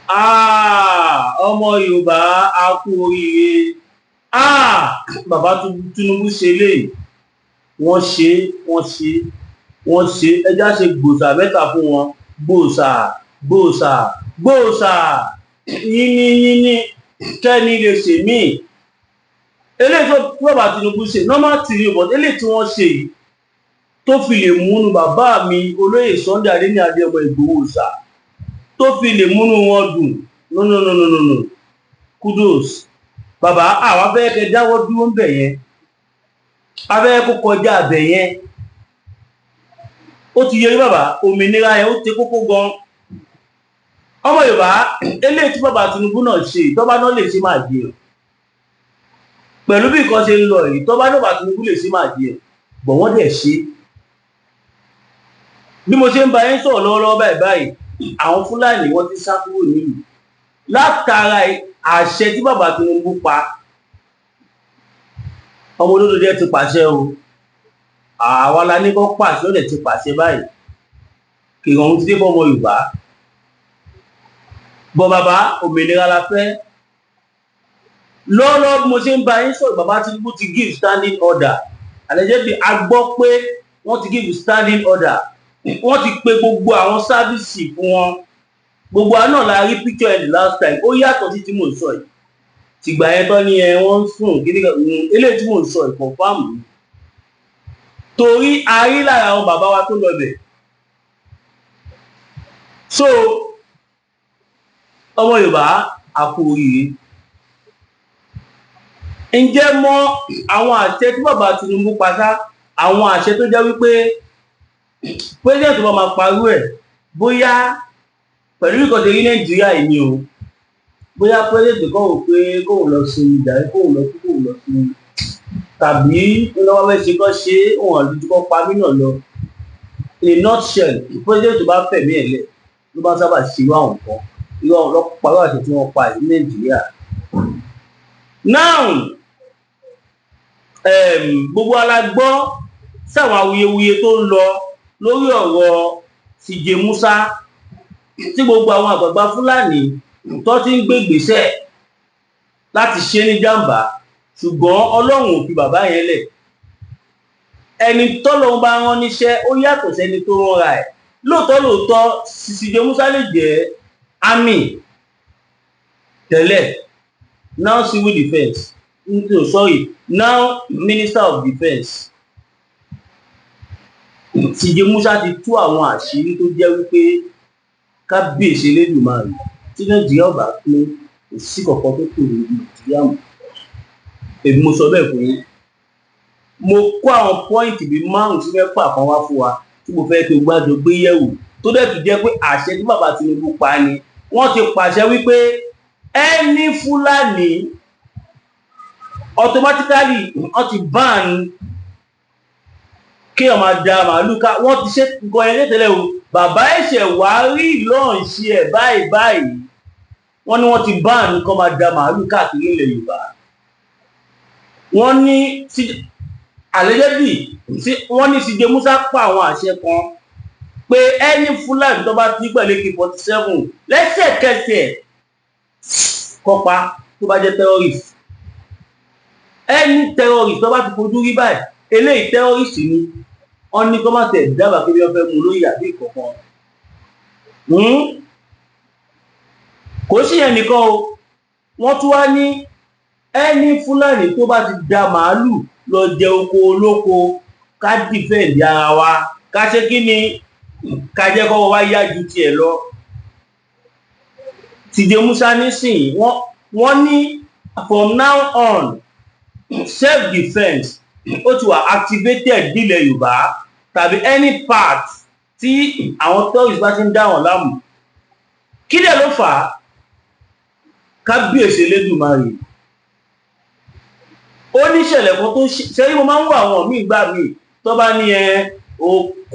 Ọmọ Yorùbá a kú oríire. Bàbá Tinubu ṣe léyìí. Wọ́n ṣe ẹjá ṣe gbòòsà mẹ́ta fún wọn. Gbòòsà gbòòsà gbòòsà yíní kẹ́ni lè ṣe míì. Eléyìí tó bàbá Tinubu ṣe normal tìrì but eléyìí tí wọ́n ṣe yìí tó fi lè múnú bàbá mi olóyè Sunday Adéníadé ọmọ Ìgbòho Òòṣà tó fi lè múnú wọn dùn no kudos bàbá àwa fẹ́ kẹ́ dáwọ́ dúró ń bẹ̀ yẹn a fẹ́ kó kọjá bẹ̀ yẹn ó ti yẹ yín bàbá òmìnira yẹn ó ti kókó gan ọmọ Yorùbá eléyìí tí bàbá Tinubu náà ṣe ìtọ́ba náà lè ṣe máa di ẹ̀ pẹ̀lú bí nǹkan ṣe ń lọ yìí tọ́ba náà bàbá Tinubu lè ṣe máa di ẹ̀ bọ̀ wọ́n dẹ̀ ṣe bí mo ṣe ń bá yín sọ̀rọ̀ lọ́wọ́lọ́wọ́ báyìí àwọn Fúlàní wọ́n ti sá kúrò nílùú látara àṣẹ tí bàbá Tinubu pa ọmọ olódò jẹ́ ti pàṣẹ o àwa la ní kó pàṣẹ ó dẹ̀ ti pàṣẹ báyìí kì í rọrùn ti dé fọmọ Yorùbá bọ bàbá òmìnira la fẹ́ lọ́wọ́lọ́wọ́ bí mo ṣe ń bá yín sọ̀rọ̀ bàbá Tinubu ti give standing order àlẹ́jẹ́ a gbọ́ pé wọ́n ti give standing order wọ́n ti pe gbogbo àwọn sáfíìsì fún wọn gbogbo àná la rí picture ẹ̀ last time ó yàtọ̀ sí tí mò ń sọ yìí tìgbà yẹn tán ni wọ́n ń sùn eléyìí tí mò ń sọ yìí confirm torí a rí lára àwọn bàbá wa tó lọ bẹ̀ so ọmọ Yorùbá àkú oríire ǹjẹ́ mọ̀ àwọn àṣẹ tí bàbá Tinubu pàṣá àwọn àṣẹ tó jẹ́ wípé president wa máa parú ẹ̀ bóyá pẹ̀lú ìkọ̀tẹ̀ ní Nàìjíríà ìní o bóyá president kọ́ wò pé kóun lọ sí ìdarí kóun lọ sí tàbí lọ́wọ́ fẹ́ ṣe kọ́ ṣe òun àdúgbò pa mí náà lọ in a nutshell president tó bá fẹ̀mí ẹ̀ lẹ̀ ló bá sábà ṣe irú àwọn nǹkan irú àwọn ọlọ́pàá àṣẹ tí wọ́n pa ní Nàìjíríà now gbogbo alágbọ́ sáwọn awuyewuye tó ń lọ lórí ọ̀rọ̀ Tìjẹ Musa tí gbogbo àwọn àgbààgbà Fúlàní tó ti ń gbé ìgbésẹ̀ láti ṣe ní jàǹbá ṣùgbọ́n Ọlọ́run ò fi bàbá yẹn lẹ̀ ẹni tọ́lọ́run bá rán níṣẹ́ ó yàtọ̀ sẹ́ni tó ránra ẹ̀ lóòótọ́ Tìjẹ Musa lè jẹ́ army tẹ́lẹ̀ now civil defence now minister of defence Tìjẹ Musa ti tú àwọn àṣírí tó jẹ́ wípé kábíyèsí Elédùmarè tí Nàìjíríà ọba pín kò sí kọ̀ọ̀kan tó kù ní Nàìjíríà mọ́ èmi mo sọ bẹ́ẹ̀ fún yín mo kó àwọn pọ́ìntì bíi 5 sí 6 kan wá fún wa tí mo fẹ́ kí o gbájọ gbé yẹ̀wò tó dẹ̀ tún jẹ́ pé àṣẹ tí bàbá Tinubu pa ni wọ́n ti pàṣẹ wípé ẹni Fúlàní automatically wọ́n ti ban kí ọmọ da màálù ká wọ́n ti ṣe nǹkan ẹni tẹ́lẹ̀ o bàbá ẹ̀ṣẹ̀ wá rí lọ́ọ̀ṣì ẹ̀ báyìí wọ́n ní wọ́n ti ban nǹkan máa da màálù káàkiri ilẹ̀ Yorùbá wọ́n ní àlẹ́jẹ́bì wọ́n ní Tìjẹ Musa pa àwọn àṣẹ kan pé ẹni Fúlàní tó bá ti pẹ̀lú AK-47 lẹ́sẹ̀kẹsẹ̀ kọ́pa tó bá jẹ́ terrorist ẹni terrorist tó bá ti fojú rí báyìí eléyìí terrorist ni wọ́n ní kó má tẹ̀ dábàá pé bí wọ́n fẹ́ mú lóyè àbí ìkọ̀kan kò sí yẹn nìkan o wọ́n tún wá ní ẹni Fúlàní tó bá ti da màálù lọ jẹ oko olóko ká dìfẹ́ǹdì ara wa ká ṣe kí ni ká jẹ́ kọ́wọ́ wá yá ju tiẹ̀ lọ Tìjẹ Musa nísìnyí wọ́n ní from now on self defence ó ti wà activated nílẹ̀ Yorùbá tàbí any part tí àwọn terrorists bá ti ń dá wọn láàmú kí dẹ̀ ló fà á kábíyèsí Elédùmarè ó ní ìṣẹ̀lẹ̀ kan tó ṣẹ́yìn mo máa ń wọ àwọn míì gbà míì tó bá ní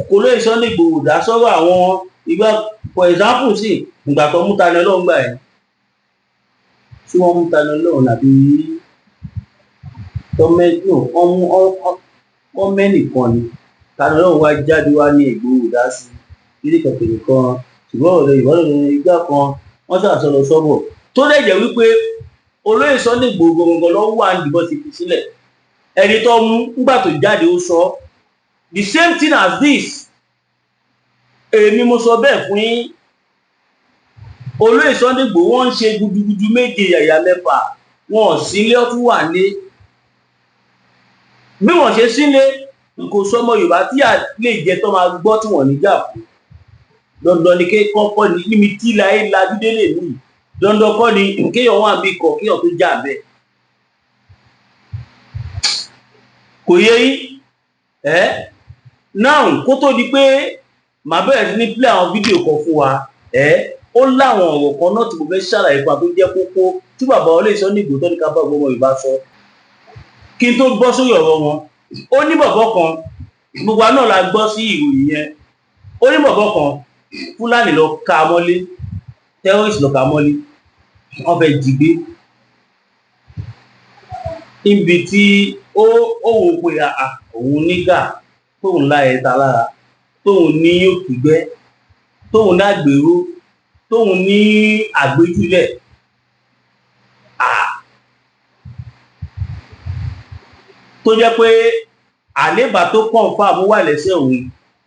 kò lóye Sunday Igboho dá sọ́rọ̀ àwọn ìgbà for example sí ìgbà tó mú Tani Olohun gbà ẹ̀ tí wọ́n mú Tani Olohun àbí wọ́n mẹ́nìkan ni Tani Olohun wá jáde wá ní Igboho dá sí ilé kẹ̀kẹ́ nìkan ṣùgbọ́n ọ̀rẹ́ ìwọ́lẹ̀ ìgbà kan wọ́n sàsọ̀rọ̀ sọ́bọ̀ tó lè jẹ́ wípé olóyè Sunday Igboho gbọ̀ngàn lọ́wọ́ wà ní ìbọn ti fi sílẹ̀ ẹni tó mú nígbà tó jáde ó sọ the same thing as this èmi mo sọ bẹ́ẹ̀ fún yín olóyè Sunday Igboho wọ́n ń ṣe gudugudu méje yàyà mẹ́fà wọn ò sílé ọtún wà ní bí wọ́n ṣe sílé kò sọmọ Yorùbá tí a lè jẹ tó máa gbọ́ tí wọ́n níjà fún dandan ni kọ́kọ́ ni níbi tí láyé lajú délé mi dandan kọ́ ni kéèyàn wà bí kọ̀ kéèyàn tó jà bẹ́ẹ̀ kò yé yín náà kó tó di pé màá bẹ̀rẹ̀ sí ní play àwọn fídíò kan fún wa ó láwọn ọ̀rọ̀ kan náà tí mo fẹ́ ṣàlàyé fún wa tó jẹ́ kókó tí bàbá olóyè Sunday Igboho tó ní ká bá ọmọ Yorùbá sọ kí n tó bọ́ sórí ọ̀rọ̀ wọn ó ní bọ̀bọ̀ kan gbogbo àná la gbọ́ sí ìròyìn yẹn ó ní bọ̀bọ̀ kan Fúlàní lọ ká mọ́lé terrorist lọ ká mọ́lé wọ́n fẹ́ jí gbé níbi tí ó wò pé òun nígà tóun láyé ta lára tóun ní òkìgbẹ́ tóun ní àgbèrú tóun ní àgbéjúlẹ̀ tó jẹ́ pé àlébà tó confirm wà lẹ́sẹ̀ òun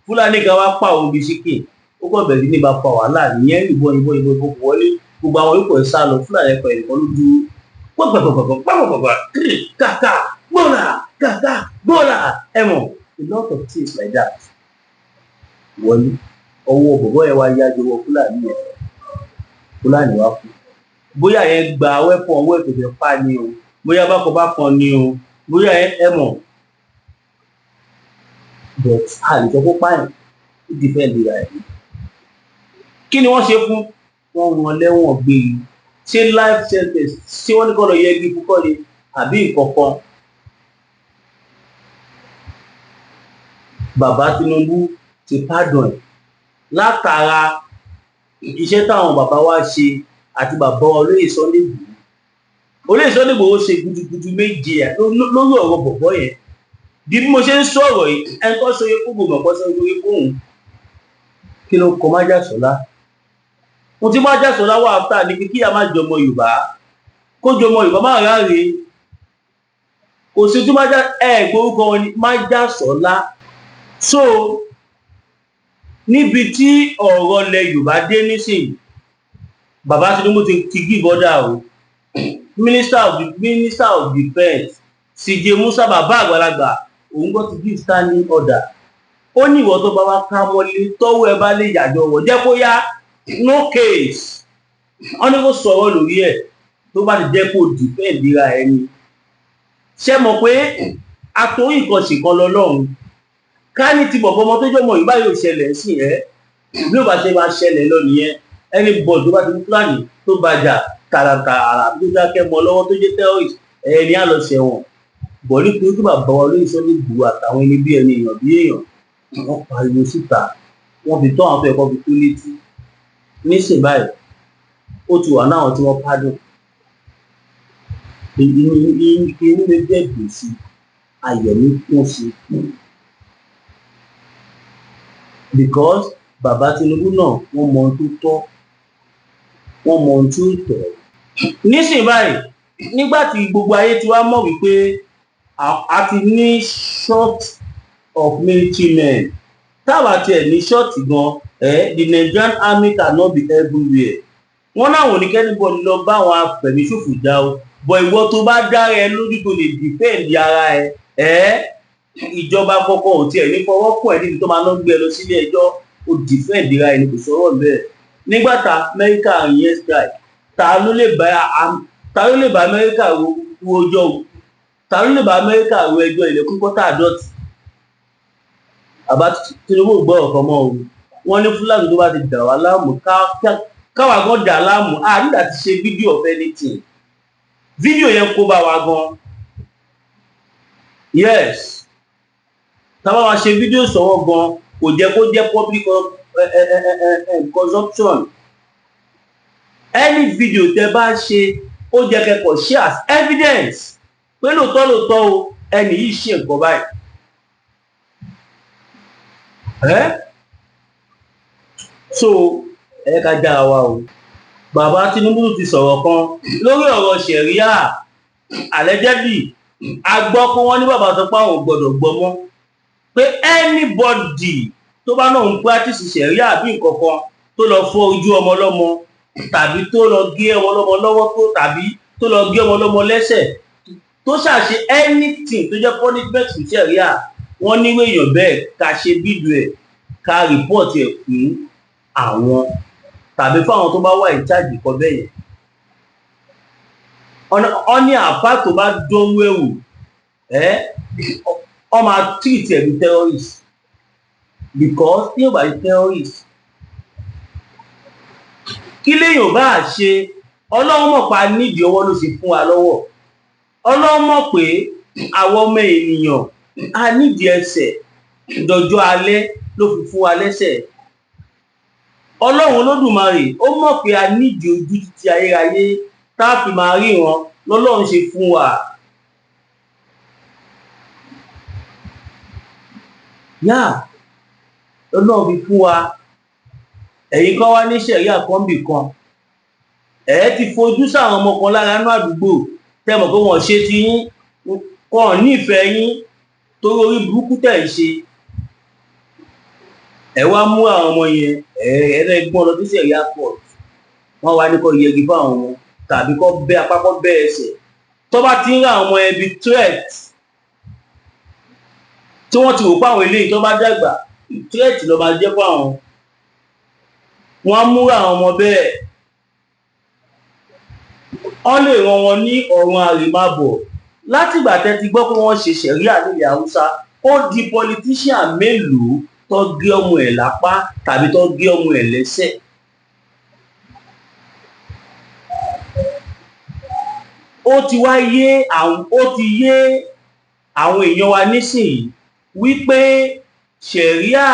Fúlàní kan wá pa òun bí síkì ó kàn bẹ̀rẹ̀ ní bá fa wàhálà nìyẹn ìbọn wọlé gbogbo àwọn ipò ẹ̀ sá lọ Fúlàní ẹ̀kọ́ ẹ̀kọ́ lójú pàpàpàpàpàpàpàpà kàkà gbọ́là kàkà gbọ́là ẹ̀mọ̀ a lot of things like that wọlé ọwọ́ bọ̀bọ̀ yẹn wá yá jọwọ́ Fúlàní wá kú bóyá yẹn gba wẹ́pọ̀ ọwọ́ ètò ìfẹ́ pa ni o bóyá bákan ni o bóyá ẹ̀mọ̀ but àlùjọ kó pààyàn ó dìfẹ́ǹdì rẹ̀ kí ni wọ́n ṣe fún wọn lẹ́wọ̀n gbére ṣé life sentence ṣé wọ́n ní kọ́ lọ yẹgi púpọ̀ ni àbí nǹkankan bàbá Tinubu ti pardon ẹ̀ látara iṣẹ́ táwọn bàbá wa ṣe àti bàbá olóyè Sunday Igboho ṣe gudugudu méje lórí ọ̀rọ̀ bọ̀bọ̀ yẹn bí mo ṣe ń sọ̀rọ̀ yìí ẹni tó ṣe kókò mọ̀pọ̀ sọ lórí fóun kí ló kọ Májàsọ́lá mo ti Májàsọ́lá wà áfà ní kí a má jọmọ Yorùbá kó jọmọ Yorùbá má ráre kò sí tí gbórúkọ wọn ni Májàsọ́lá so níbi tí ọ̀rọ̀ ilẹ̀ Yorùbá dé nísìnyí bàbá Tinubu ti give order o Minister of Defence CJ Musa bàbá àgbàlagbà òun gbọ́ ti give standing order ó ní ìwọ tó bá wá ká mọ́lé tọ́wọ́ ẹ bá lè yàjọ wọ̀ jẹ́ kó yá no case wọ́n ní kó sọ̀rọ̀ lórí ẹ̀ tó bá ti jẹ́ kó defend ra ẹni ṣe mọ̀ pé àtòrí nǹkan ṣìkan lọ́lọ́run ká ní ti bọ̀bọ̀ ọmọ tó jẹ́ ọmọ Yorùbá yóò ṣẹlẹ̀ sí bí ó bá ṣe máa ṣẹlẹ̀ lọ nìyẹn ẹni bọ̀ tó bá ti mú Fúlàní tó bàjà tààràtà àrà tó dákẹ́ mọ́ lọ́wọ́ tó jẹ́ terrorist ẹni á lọ ṣẹ̀wọ̀n bọ̀ nítorí tó bàbá wa lóyè Sunday Igboho àtàwọn ẹni bí ẹni èèyàn bí èèyàn wọ́n pariwo síta wọ́n fi tọ́ àwọn ẹ̀kọ́ fi tó létí nísìnyí báyìí ó ti wà náà tí wọ́n pardon inú mi bẹ́ẹ̀ dùn sí ayọ̀ mi kún sí because bàbá Tinubu náà wọ́n mọ ohun tó tọ́ wọ́n mọ ohun tó tọ́ nísìnyí báyìí nígbà tí gbogbo ayé ti wá mọ̀ wípé a ti ní short of military men táwa tiẹ̀ ní short gan the Nigerian army cannot be everywhere wọ́n náà wò ní kẹ́nìbọ̀dì lọ bá àwọn afẹ̀míṣòfò já o bọ̀ ìwọ tó bá dára ẹ lójú tó lè defend ara ẹ ìjọba kọ̀ọ̀kan ò tiẹ̀ ní fọwọ́ kún ẹ níbi tó máa ń gbé ẹ lọ sílé ẹjọ́ ó defend ara ẹni kò sọ̀rọ̀ bẹ́ẹ̀ nígbà tá Amẹ́ríkà yẹn strike ta ló lè bá Amẹ́ríkà wo ọjọ́ o ta ló lè bá Amẹ́ríkà wo ẹjọ́ ilẹ̀kùn kọ́tà àdọ́tì àbá Tinubu gbọ́ ọ̀kan mọ́ o wọ́n ní Fúlàní tó bá ti dà wá láàmú káwa gan dà láàmú nígbà tí ṣe fídíò of anything fídíò yẹn kó bá wa gan yes táwa wá ṣe fídíò sọ̀wọ́ gan kò jẹ́ kó jẹ́ public consumption any video tẹ bá ṣe ó jẹ́ kẹ́kọ̀ọ́ share as evidence pé lóòótọ́ o ẹni yìí ṣe nǹkan báyìí so ẹ ká jára wa o bàbá Tinubu ti sọ̀rọ̀ kan lórí ọ̀rọ̀ ṣẹ̀ríà allegedly a gbọ́ pé wọ́n ní bàbá sọ pé àwọn ò gbọ́dọ̀ gbọ́ mọ́ pé anybody tó bá náà ń practice ṣẹ̀ríà bí nǹkan kan tó lọ fọ́ ojú ọmọ ọlọ́mọ tàbí tó lọ gé ọmọ ọlọ́mọ lọ́wọ́ tó tàbí tó lọ gé ọmọ ọlọ́mọ lẹ́sẹ̀ tó ṣàṣe anything tó jẹ́ punishment fún ṣẹ̀ríà wọ́n níwèé èèyàn bẹ́ẹ̀ ká ṣe fídíò ẹ̀ ká rìpọ́ọ̀tì ẹ̀ fún àwọn tàbí fáwọn tó bá wà ní charge kan bẹ́ẹ̀ yẹn. Wọ́n ní àpá tó bá dánwó ẹ̀wò wọ́n máa treat ẹ̀ bí terrorist because tí yóò bá di terrorist kí léèyàn bá ṣe ọlọ́run mọ̀ pa nídìí ọwọ́ ló ṣe fún wa lọ́wọ́ ọlọ́run mọ̀ pé àwọn ọmọ ènìyàn a nídìí ẹsẹ̀ dọjọ́ alẹ́ ló fi fún wa lẹ́sẹ̀ ọlọ́run Olódùmarè ó mọ̀ pé a nídìí ojú títí ayérayé tá a fi máa ríran lọ́lọ́run ṣe fún wa. Ọlọ́run fi fún wa ẹ̀yin kan wá ní ṣẹ̀ríà kan bì kan ti fojú sáwọn ọmọ kan lára inú àdúgbò tẹ́ mọ̀ pé wọ́n ṣe ti yín kàn nífẹ̀ẹ́ yín torí orí burúkú tẹ̀ ń ṣe ẹ wá mú àwọn ọmọ yẹn ẹ̀ẹ́dẹ́gbọ́n lọ sí ṣẹ̀ríà court wọ́n wá ní kó yẹgi fún àwọn ọmọ tàbí kó bẹ́ apá kó bẹ́ ẹsẹ̀ tó bá ti ń ra àwọn ọmọ ẹbí threat tí wọ́n ti wò pé àwọn eléyìí tó bá dàgbà threat ló máa jẹ́ fún àwọn wọ́n á múra àwọn ọmọ bẹ́ẹ̀ wọ́n lè rán wọn ní ọ̀run àrèmábọ̀ látìgbà tẹ́ ti gbọ́ pé wọ́n ṣe ṣẹ̀ríà nílẹ̀ Haúsá ó di politician mélòó tó gé ọmọ ẹ̀ lápá tàbí tó gé ọmọ ẹ̀ lẹ́sẹ̀. Ó ti yé àwọn èèyàn wa nísìnyí wípé ṣẹ̀ríà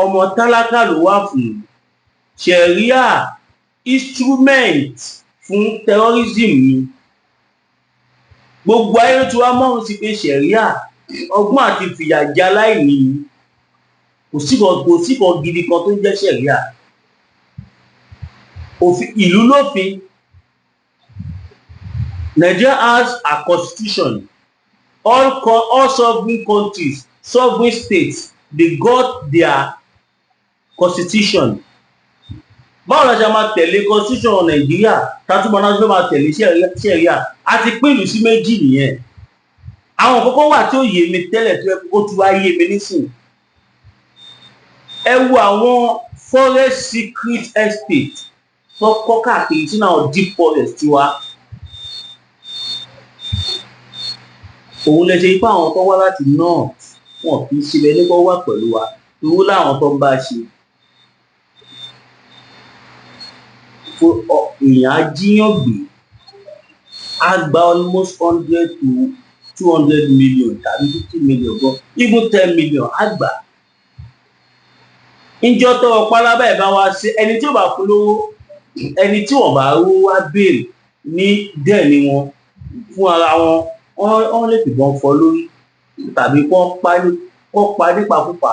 ọmọ tálákà ló wà fún ṣẹ̀ríà instrument fún terrorism ni gbogbo ayé tí wàá mọ̀rún sí pé ṣẹ̀ríà ọgbọ́n àti fìyà jẹ aláìní kò sí kan gidi kan tó ń jẹ́ ṣẹ̀ríà òfin ìlú lófin. Nigeria has a constitution. All sovereign countries, sovereign states, they got their constitution. Báwo la ṣe máa tẹ̀lé constitution Nàìjíríà tátúmọ̀ náà ṣe máa tẹ̀lé ṣẹ̀ríà a ti pín ìlú sí méjì nìyẹn. Àwọn kókó wà tí ó yé mi tẹ́lẹ̀ tó yẹ kó tún wá yé mi nísìnyí. Ẹ wo àwọn forest secret estate tó kọ́ káàkiri sínú àwọn deep forest tiwa. Òun lè ṣe ipá àwọn tó wá láti north wọn kì í ṣe bẹ́ẹ̀ nípa wà pẹ̀lú wa irú láwọn tó ń bá ṣe. Èèyàn á jíyàn gbé á gba almost 100 to 200 million tàbí 50 million gan even 10 million á gbà. Ìjọ tọrọ pálábá ẹ̀ bá wá sí ẹni tí ò bá fún lówó ẹni tí wọ́n bá rówó wá béèrè ní dẹ́ẹ̀ni wọn fún ara wọn wọ́n lè fìbọn fọ́ lórí tàbí kọ́ pa nípakúpa.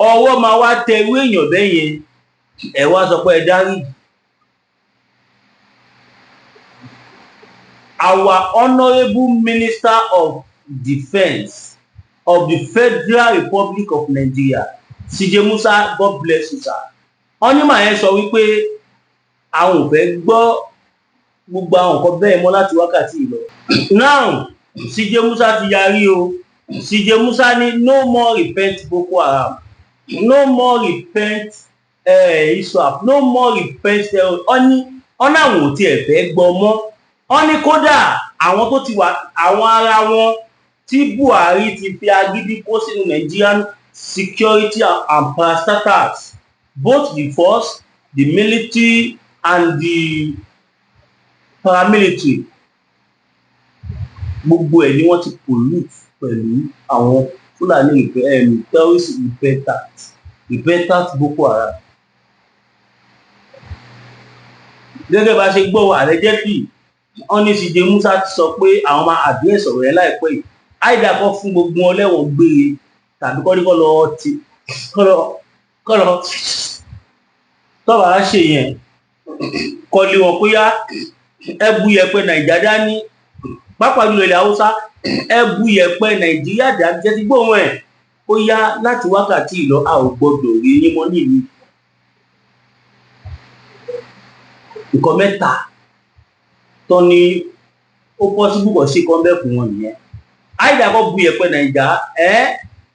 Ọwọ́ máa wá tẹ irú èèyàn bẹ́ẹ̀ yẹn ẹ wá sọ pé ẹ dáríjì. Our Honourable Minister of Defence of the Federal Republic of Nigeria, CJ Musa, God bless you sir. Wọ́n ní màá yẹn sọ wípé àwọn ò fẹ́ gbọ́ gbogbo àwọn nǹkan bẹ́ẹ̀ mọ́ láti wákàtí lọ. Now CJ Musa ti yarí o. CJ Musa ní no more repent Boko Haram, no more repent ISWAP, no more repent ọ̀nà àwọn ò tiẹ̀ fẹ́ gbọ́ mọ́. Wọ́n ní kódà àwọn tó ti wà àwọn ara wọn tí Buhari ti fi agídí kó sínú Nigerian security and parastatals, both the force, the military and the paramilitary, gbogbo ẹ̀ ni wọ́n ti pollute pẹ̀lú àwọn Fúlàní terrorist repentant Boko Haram. Gẹ́gẹ́ bá ṣe gbọ́ wà allegedly wọ́n ní CJ Musa ti sọ pé àwọn máa address ọ̀rọ̀ yẹn láìpẹ́ yìí àìdá kọ́ fún gbogbo wọn lẹ́wọ̀n gbére tàbí kọ́ ní kọ́ lọ tó bá ṣe yẹn kọlé wọn kó yá ẹ bu yẹ̀pẹ̀ Nàìjíríà dání, pàápàá jùlọ ilẹ̀ Haúsá, ẹ bu yẹ̀pẹ̀ Nàìjíríà dání, jẹ́ ti gbóhùn ẹ̀, ó yá láti wákàtí ìlọ a ò gbọdọ̀ rí yín mọ́ nílùú. Nǹkan mẹ́ta tó ní ó pọ́sibú kọ́ ṣe kọ́ bẹ́ẹ̀ fún wọn nìyẹn. Àìdá kọ́ bu yẹ̀pẹ̀ Nàìjíríà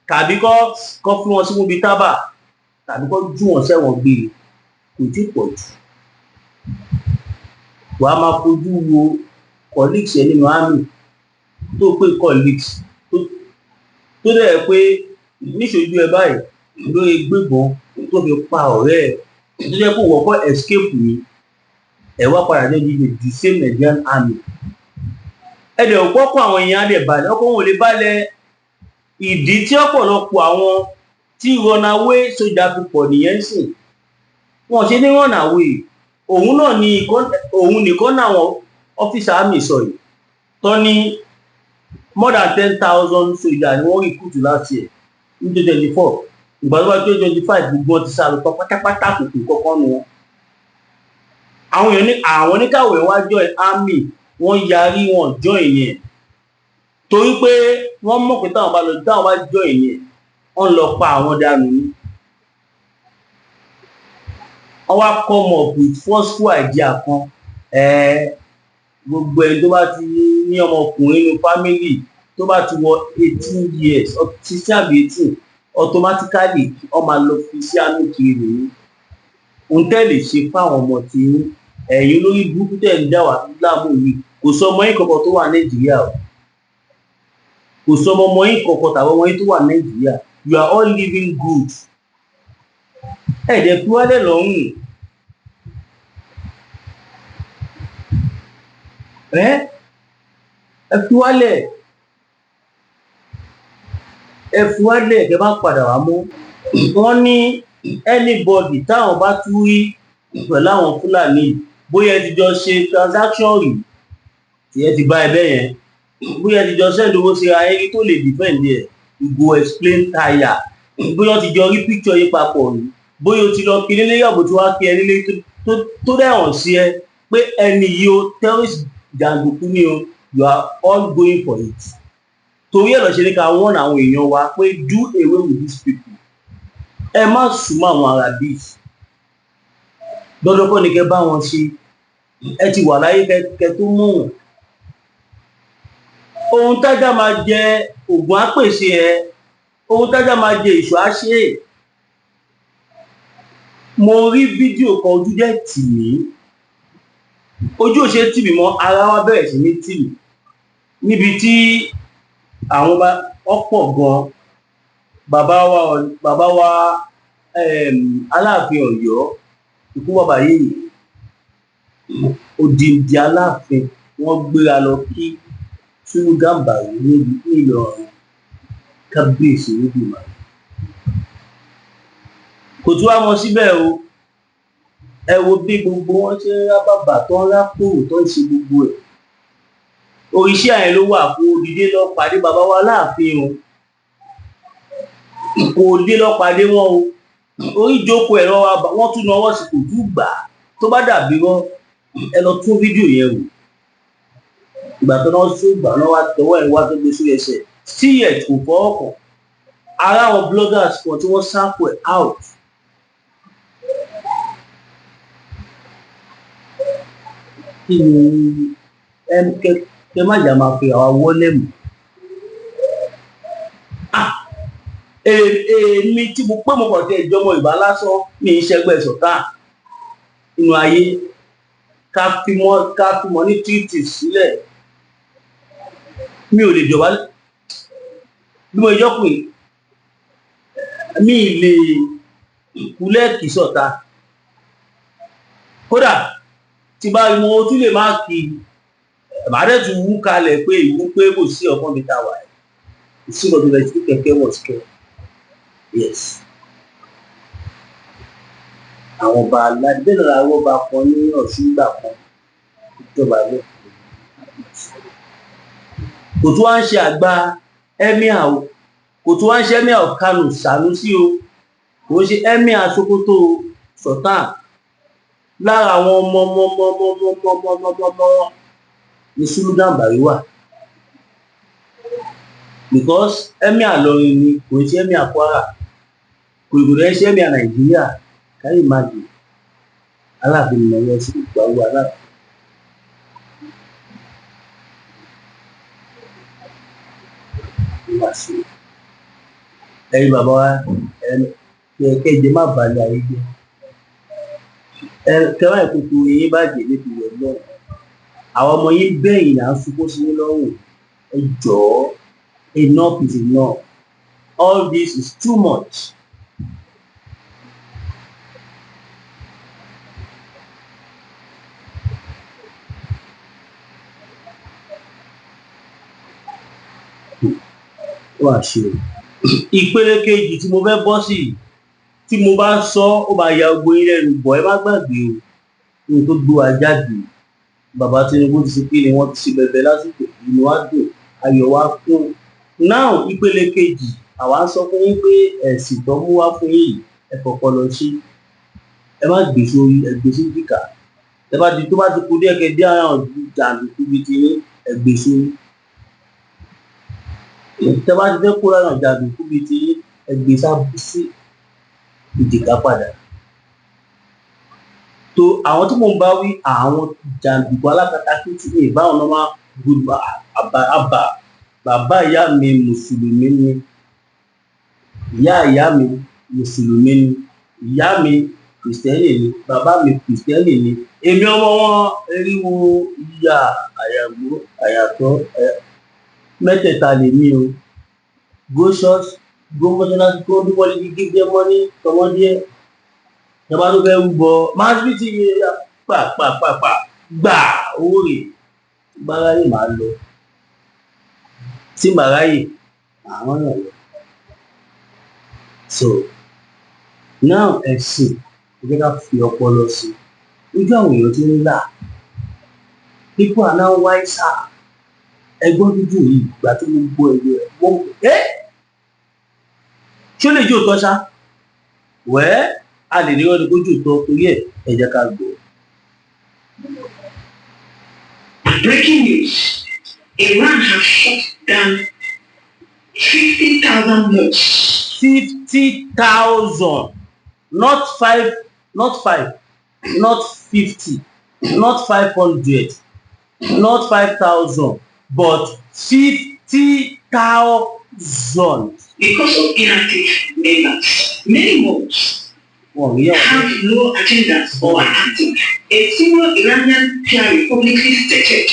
tàbí kọ́ fún wọn sínú ibi tábà tàbí kọ́ jú wọn sẹ́wọ̀n gbére, kò tí pọ̀ jù. Wàá máa fojú wo colleagues ẹ nínú army tó pé colleagues tó dẹ̀ pé níṣojú ẹ báyìí lórí gbébọn tó fi pa ọ̀rẹ́ ẹ̀ tó jẹ́ kó wọ́pọ̀ escape ni ẹ wá padà jẹ́ the same Nigerian army. Ẹ dẹ̀ ò pọ́pọ̀ àwọn èèyàn á dẹ̀ balẹ̀, ọkọ̀ wọn ò lè balẹ̀. Ìdí tí ọ̀pọ̀lọpọ̀ àwọn tí runaway sójà fi pọ̀ nìyẹn sìn. Wọ́n ṣe ní runaway, òun nìkan náà àwọn ọ́fíìsì army sọ yìí tó ní more than 10,000 sójà ni wọ́n recruit last year ní 2024. Ìgbà tó bá 2025 gbogbo wọn ti sá lọ pátápátá kòkò kọ́kọ́ nu wọn. Àwọn oníkàwé wá join army, wọ́n yarí wọn join yẹn torí pé wọ́n mọ̀ pé táwọn bá join yẹn wọ́n lọ pa àwọn dànù ní. Wọ́n wá come up with forceful idea kan, gbogbo ẹni tó bá ti ní ọmọkùnrin nínú family tó bá ti wọ 18 years 16 àbí 18 automatically wọ́n máa lọ fi sí àmì kiri nìyí. Ohun tẹ́ lè ṣe fáwọn ọmọ tí ẹ̀yin olórí burúkú tẹ̀ ń dá wà láàmú yìí, kò sọ ọmọ yín kankan tó wà Nàìjíríà o, kò sọ ọmọ yín kankan tàbí ọmọ yín tó wà Nàìjíríà. You are all living good. Ẹ̀jẹ̀ fi wálẹ̀ lọ́rùn. Ẹ fi wálẹ̀ kẹ́ bá padà wá mú. Wọ́n ní anybody táwọn bá tún rí pẹ̀lú àwọn Fúlàní, bóyá ẹ ti jọ ṣe transaction rí tí ẹ ti bá ẹ bẹ́ẹ̀ yẹn, bóyá ẹ ti jọ send owó sí ara ẹni tó lè defend ẹ̀, you go explain tire. Bóyá o ti jọ rí picture yín papọ̀ rí, bóyá o ti lọ kí nílé yàgò tí wàá kí ẹ nílé tó dẹ̀wọ̀n sí ẹ pé ẹni yìí o terrorist jàǹdùkú ni o, you are all going for it. Torí ẹ̀ lọ ṣe ní ká wọ́n àwọn èèyàn wa pé do away with these people. Ẹ má súnmọ́ àwọn Arabi. Dandan kọ́ ni kẹ́ bá wọn ṣe. Ẹ ti wà láyé kẹ́ tó mú wọn. Ohun tájà máa jẹ ògùn á pèsè ẹ, ohun tájà máa jẹ èṣù á ṣe é. Mo rí fídíò kan, ojú jẹ́ tì mí, ojú ò ṣe tì mí mọ́, ara wa bẹ̀rẹ̀ sí ní tì mí níbi tí àwọn ọ̀pọ̀ gan bàbá wa Aláàfin Ọ̀yọ́ ikú bàbá yìí, odindi Aláàfin wọ́n gbéra lọ kí Túnúgàmbàrí nílọrin, kábíyèsí níbi ìmọ̀. Kò tún wá mọ síbẹ̀ o, ẹ wo bí gbogbo wọn ṣe ń rá bàbà tó ń rá kúrò tó ń ṣe gbogbo ẹ̀. Oríṣi àyẹn ló wà kó dìde lọ pàdé bàbá wa Aláàfin o, kò dé lọ pàdé wọn o, orí ìjókòó ẹ̀rọ wa wọ́n tún náwó sí kò tún gbà á. Tó bá dàbí wọn ẹ lọ tún fídíò yẹn wò. Ìgbà tó náà tún gbà náà wá tọwọ́ ẹ̀ wá tó gbé sórí ẹsẹ̀ still yet kò fọwọ́ kàn. Ara àwọn bloggers kan tí wọ́n sample out. Kí ni kẹ má jà máa fi àwọn wọlé mọ́. Èmi tí mo pé mo kàn tẹ ìjọmọ ìbá lásán ní ìṣẹ́gbẹ́ sọ̀tà nínú ayé, ká fi mọ́ ní títì sílẹ̀. Mi ò lè jọba bí mo jọ́pin, mi lè kúlẹ̀ kì sọ̀tà. Kódà tí bá rí mo tún lè má kí màdẹ́ tún wú kalẹ̀ pé ìwú pé kò sí ọ̀kan mi ta wà ẹ̀, kò sí ọ̀dọ̀ rẹ̀ tí kẹ̀kẹ́ wọ̀ sí kẹ́. Yes. Àwọn ọba aládé bẹ́ẹ̀ náà àwọn ọba kan ní Ọ̀ṣun gbà kan ìjọba lẹ́kọ̀ọ́. Kò tún wá ń ṣe àgbà Emir o, kò tún wá ń ṣe Emir of Kano Sanusi o, kò ń ṣe Emir Sokoto Sultan lára àwọn ọmọ ní Sùlúdàn Bàrí wà, because Emir Ìlọrin ni, kò ṣe Emir Kwara, kò dẹ̀ ṣe Emir Nàìjíríà. Can you imagine? Aláàfin ni wọ́n sì gbà wọ Aláàfin. Ẹ̀yin bàbá wa kẹjẹ má balẹ̀ ayé jẹ́, kẹwàá ìkòkò yín bàjẹ́ níbi rẹ̀ náà. Àwọn ọmọ yín bẹ́yìn là ń sunkún sí yín lọ́rùn. Ẹ jọ̀ọ́, enough is enough. All this is too much. Wà ṣe ìpele kejì tí mo fẹ́ bọ́ sí, tí mo bá sọ ó máa ya gbogbo yín lẹ́nu, bọ̀ ẹ má gbàgbé o, ohun tó gbé wa jáde. Bàbá Tinubu ti ṣe kí ni wọ́n ti ṣe bẹ̀bẹ̀ lásìkò, inú wa dùn, ayọ̀ wa kún. Now ìpele kejì, àwa sọ fún yín pé ẹ̀sìn tó mú wá fún yín ẹ kọ́kọ́ lọ sí, ẹ má gbé sórí, ẹ gbé sí jìkà. Tó bá ti kú díẹ̀ kẹ́ dé àwọn jàǹdùkú bíi ti yín, ẹ gbé sórí. Tẹ́ bá ti fẹ́ kó lára jàǹdùkú bíi ti yín, ẹ gbé sí ìjìká padà. tó àwọn tí mò ń bá wí àwọn jàǹdùkú alákatakítí ní ìbáwọn náà máa gbogbo bàbá ìyá mi mùsùlùmí ni, ìyá mi mùsùlùmí ni, ìyá mi kìrìsìtẹ́nì ni, bàbá mi kìrìsìtẹ́nì ni, èmi ọmọ wọn eriwo ìyá àyàgbó àyàtọ̀ mẹ́tẹ̀ẹ̀ta lèmi o. Go church, go mọ́ṣáláṣí, go do politics, give them money, tọmọ díẹ̀. Ìjọba tó fẹ́ rúbọ máa fi ti pàpàpàpà gbà owó rẹ̀. Báráyè máa lọ, tí báráyè àwọn náà lọ. So now ẹ̀sìn ìjẹ́ ká fi ọpọlọ sí ojú àwọn èèyàn tí ń là. People are now wiser. Ẹgbọ́n dúdú yìí ìgbà tí mo gbọ́ ẹgbẹ́ rẹ̀ wọ́n ṣé ó lè jó òótọ́ ṣá? Wẹ́ẹ́ a lè rí ọ́ni kójú òótọ́ torí ẹ jẹ́ ká gbọ́. Breaking news: Iran has shut down 50,000 mosques. 50,000, not 5, not 50, not 500, not 5,000, but 50,000. Because of inactive members, many mosques have no attendance or are active. A senior Iranian PR publicly stated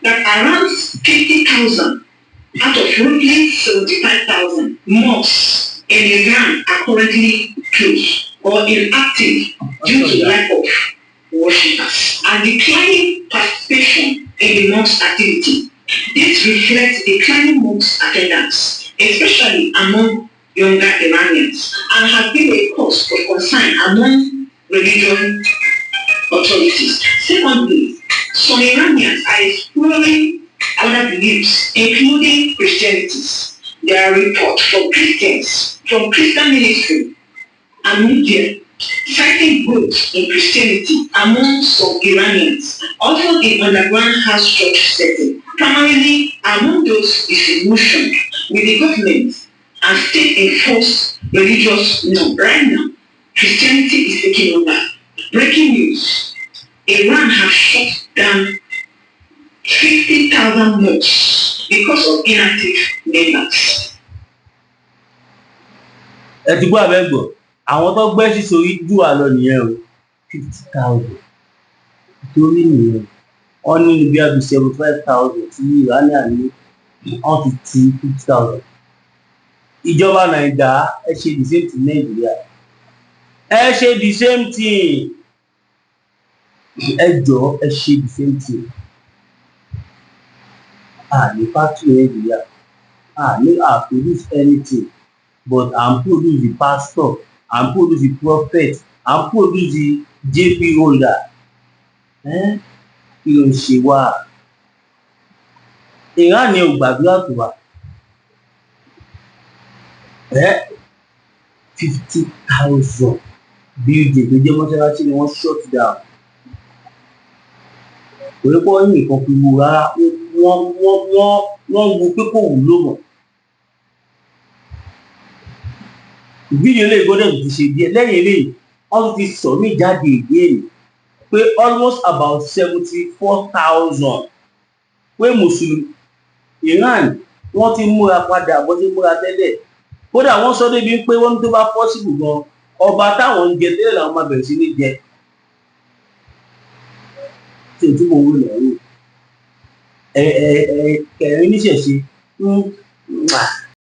that around 50,000 out of roughly 75,000 mosques in Iran are currently closed or inactive due to lack of worshippers and declining participation in the mosque activity. This reflects declining mosque attendance, especially among younger Iranians, and has been a cause for concern among religious authorities. Secondly, some Iranians are exploring other beliefs, including Christianity. There are reports from Christian ministry and media citing growth in Christianity among some Iranians, also in underground house church setting, primarily among those disillusioned with the government and state-enforced religious norm. Right now, Christianity is taking over. Breaking news: Iran has shut down 50,000 mosques because of inactive members. Ẹ ti gbọ́ àbẹ́gbọ̀, àwọn tó gbẹ́ sí sórí jù wá lọ nìyẹn o. 50,000 torí nìyẹn wọ́n ní ibi àbí 75,000 tí Iranian ní wọ́n ti ti 50,000. Ìjọba Nàìjíríà ẹ ṣe the same thing Nàìjíríà, ẹ ṣe the same thing, ẹ jọ̀ọ́ ẹ ṣe the same thing. Ní factory Nàìjíríà ní produce anything, but produce the pastor, produce the prophet, produce the JP holder. Kí ló ń ṣe wá? Iran ni ò gbàdúrà tó wà. 50,000 building tó jẹ́ mọ́ṣáláṣí ni wọ́n shut down. kò yẹ kó ní nǹkan fi wù rárá wọ́n wu pé kò wúlò mọ́. Fídíò eléyìí gbọ́dọ̀ ti ṣe díẹ̀ lẹ́yìn eléyìí wọ́n ti sọ mí jáde again pé almost about 74,000 pé mùsùlùmí Iran wọ́n ti múra padà bó ti múra tẹ́lẹ̀ kódà wọ́n sọ débi pé wọ́n tó bá possible gan ọba táwọn ń jẹ tẹ́lẹ̀ làwọn máa bẹ̀rẹ̀ sí ní jẹ tí o túbọ̀ wúlò ẹ̀rù kẹrin níṣẹ̀ṣe